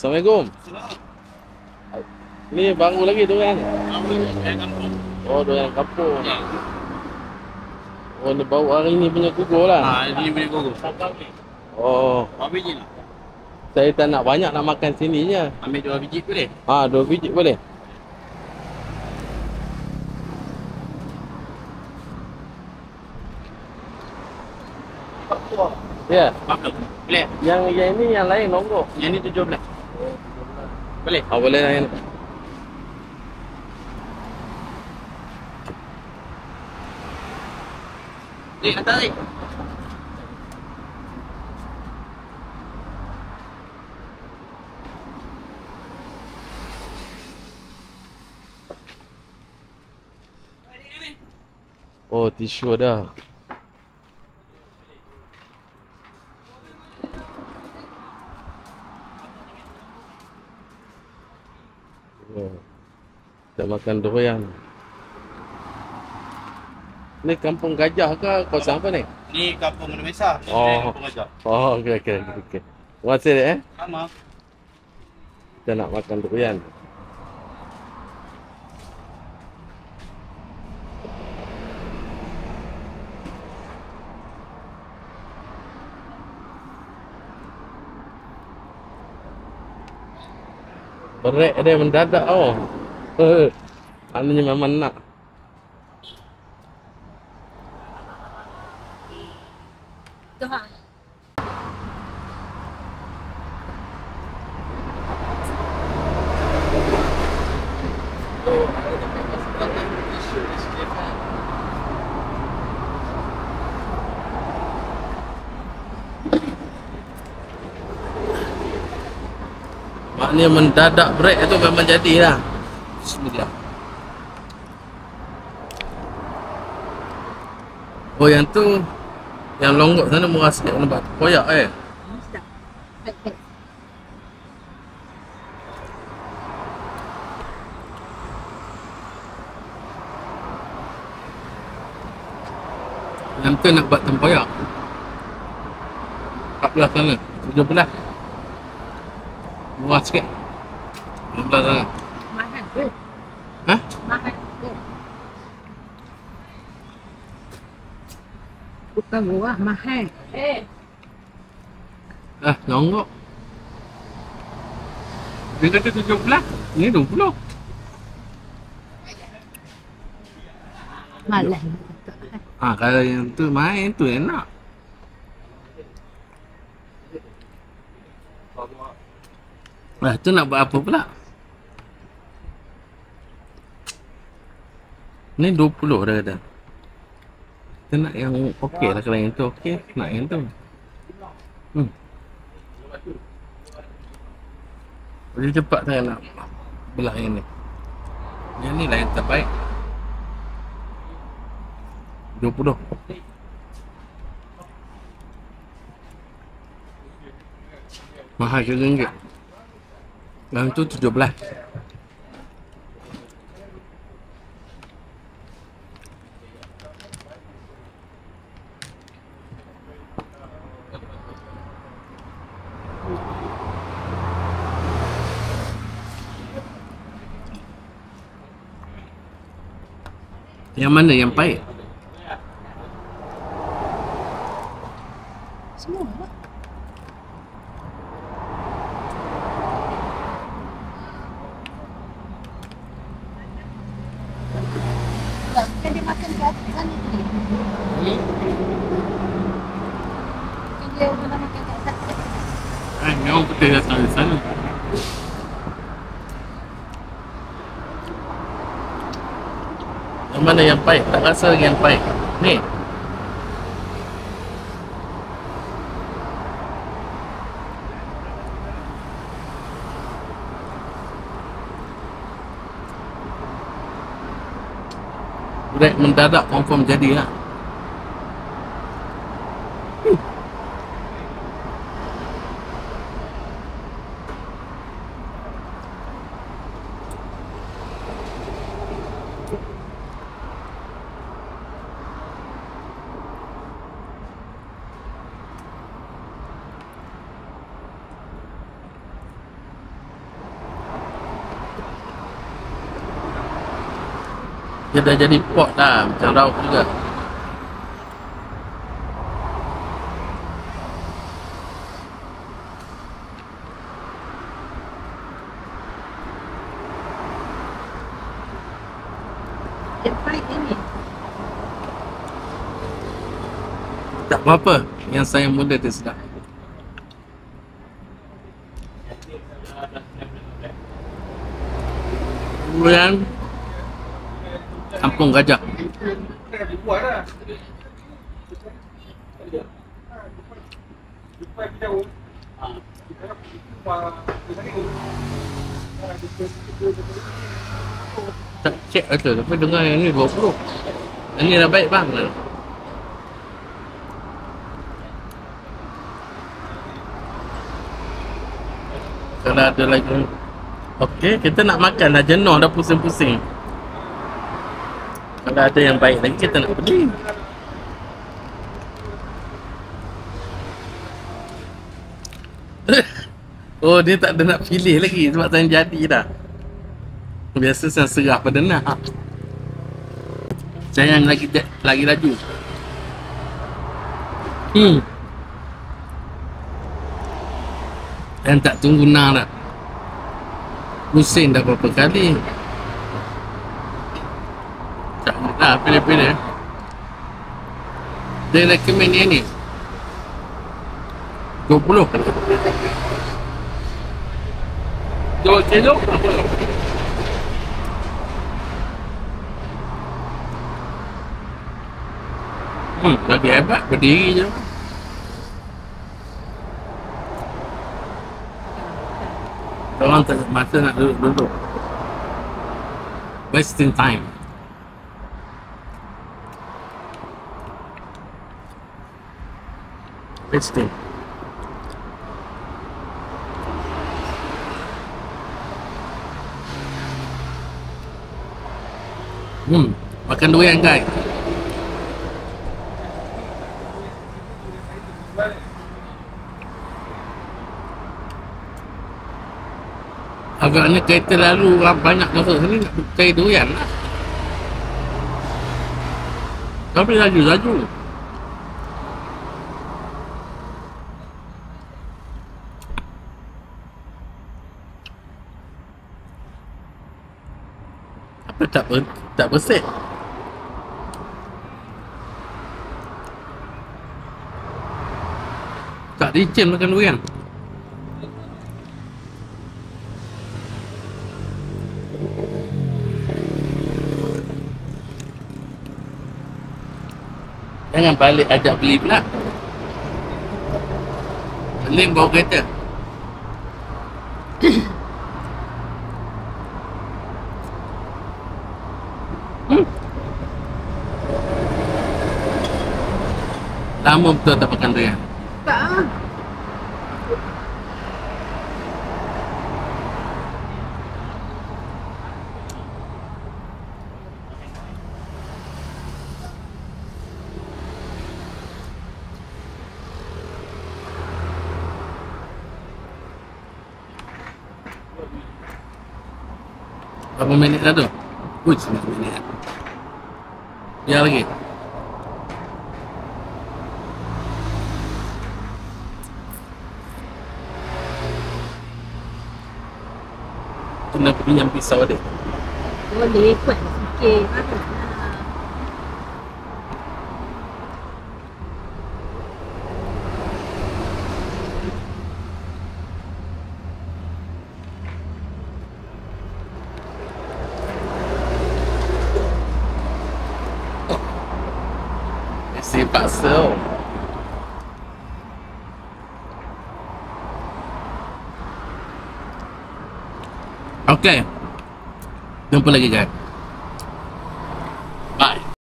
Assalamualaikum. Ni baru lagi durian. Oh, durian kampung. Oh, ni bau hari ni punya gugur lah. Ini punya gugur. Oh, Berapa biji lah? saya tak nak banyak nak makan sininya. Ambil 2 biji boleh? 2 biji boleh? Ya. Berapa? Boleh? Yang ini yang lain longgok. Yang ni 17. Boleh? Boleh lah yang. Ni hantar ni. Oh, tisu dah. Oh, kita makan durian. Ni kampung gajah ke kawasan apa ni? Ni kampung Mena Mesah. Oh. Kampung Gajah. Oh, okey. Terima kasih dek Sama. Kita nak makan durian. Berat dia mendadak tau. Maknanya memang nak. Tuhan. Maknanya mendadak break itu memang jadilah. Bismillah. Oh, yang tu yang longgok sana murah sikit nampak koyak Baik-baik. Yang tu nak buat tempoyak 14 sana 17 murah sikit 16 sana. Mahal ke? Hah? Mahal ke? Bukan murah, mahal. Longgok dia kata 17 ni 20. Malah. Kalau yang tu main tu enak. Tu nak buat apa pula? Ni 20 dah kata. Kita nak yang okey lah. Kalau yang tu okey, nak yang tu. Jadi cepat saya nak belah yang ni. Yang ni lah yang terbaik. 20. Mahal RM7. Yang tu 17. Yang mana yang pahit? Semua lah. Bukan dia makan kat sana tu. Bukan dia orang makan kat sana. Memang betul datang dari sana. Yang mana yang pahit? Tak rasa lagi yang pahit. Ni. Break mendadak confirm jadi lah. Dia dah jadi pot dah, macam rauk juga. Yang pahit ini. Tak apa-apa, yang saya muda tu sedap. Kemudian Kampung Gajah. Tak cek betul, tapi dengar yang ni 20. Yang ni dah baik bang. Kalau ada lagi. Okey, kita nak makan dah jenuh dah pusing-pusing. Kalau ada yang baik lagi kita nak beli. Oh, dia tak ada nak pilih lagi sebab saya jadi dah. Biasa saya serah pada nak. Saya yang lagi laju. Dan tak tunggu nak dah. Pusing dah berapa kali. Tak nak pilih-pilih. Dia recommend yang ni 20. 2 kilo. Lagi hebat berdiri je. Orang tak ada masa nak duduk. Wasting time. Wasting. Makan durian guys. Agaknya kereta lalu banyak masuk sini nak cari durian lah. Tapi laju-laju. Apa tak bersih? Tak licin makan durian. Jangan balik ajak beli pula. Beli bawa kereta. Lama betul tak makan durian. Tak ah. Berapa minit dah tu? 9 minit. Biar lagi. Kena pinjam pisau dia. Boleh kuat sikit. Isi paksa. Okay. Jumpa lagi guys.